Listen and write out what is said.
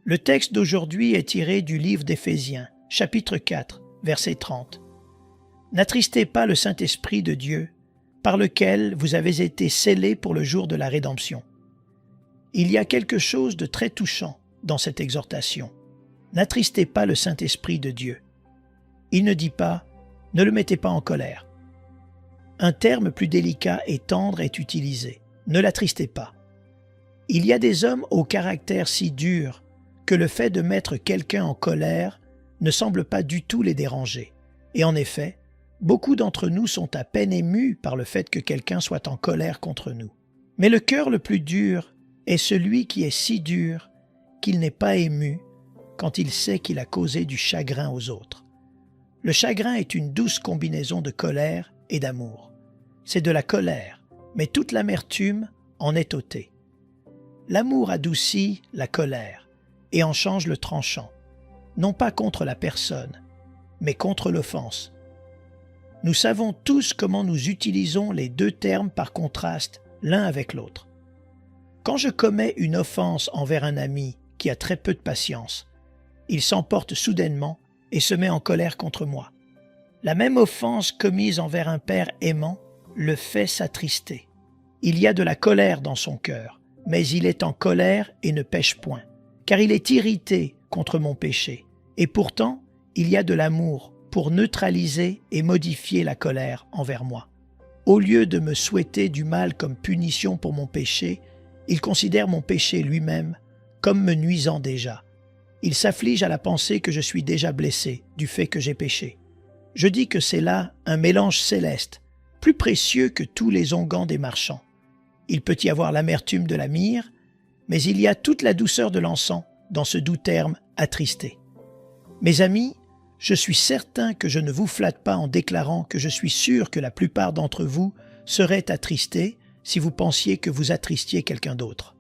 Le texte d'aujourd'hui est tiré du livre d'Éphésiens, chapitre 4, verset 30. « N'attristez pas le Saint-Esprit de Dieu, par lequel vous avez été scellés pour le jour de la rédemption. » Il y a quelque chose de très touchant dans cette exhortation. N'attristez pas le Saint-Esprit de Dieu. Il ne dit pas « ne le mettez pas en colère ». Un terme plus délicat et tendre est utilisé. Ne l'attristez pas. Il y a des hommes au caractère si dur que le fait de mettre quelqu'un en colère ne semble pas du tout les déranger. Et en effet, beaucoup d'entre nous sont à peine émus par le fait que quelqu'un soit en colère contre nous. Mais le cœur le plus dur est celui qui est si dur qu'il n'est pas ému quand il sait qu'il a causé du chagrin aux autres. Le chagrin est une douce combinaison de colère et d'amour. C'est de la colère, mais toute l'amertume en est ôtée. L'amour adoucit la colère et en change le tranchant, non pas contre la personne, mais contre l'offense. Nous savons tous comment nous utilisons les deux termes par contraste l'un avec l'autre. Quand je commets une offense envers un ami qui a très peu de patience, il s'emporte soudainement et se met en colère contre moi. La même offense commise envers un père aimant le fait s'attrister. Il y a de la colère dans son cœur, mais il est en colère et ne pêche point, car il est irrité contre mon péché. Et pourtant, il y a de l'amour pour neutraliser et modifier la colère envers moi. Au lieu de me souhaiter du mal comme punition pour mon péché, il considère mon péché lui-même comme me nuisant déjà. Il s'afflige à la pensée que je suis déjà blessé du fait que j'ai péché. Je dis que c'est là un mélange céleste, plus précieux que tous les onguents des marchands. Il peut y avoir l'amertume de la myrrhe, mais il y a toute la douceur de l'encens dans ce doux terme attristé. Mes amis, je suis certain que je ne vous flatte pas en déclarant que je suis sûr que la plupart d'entre vous seraient attristés si vous pensiez que vous attristiez quelqu'un d'autre.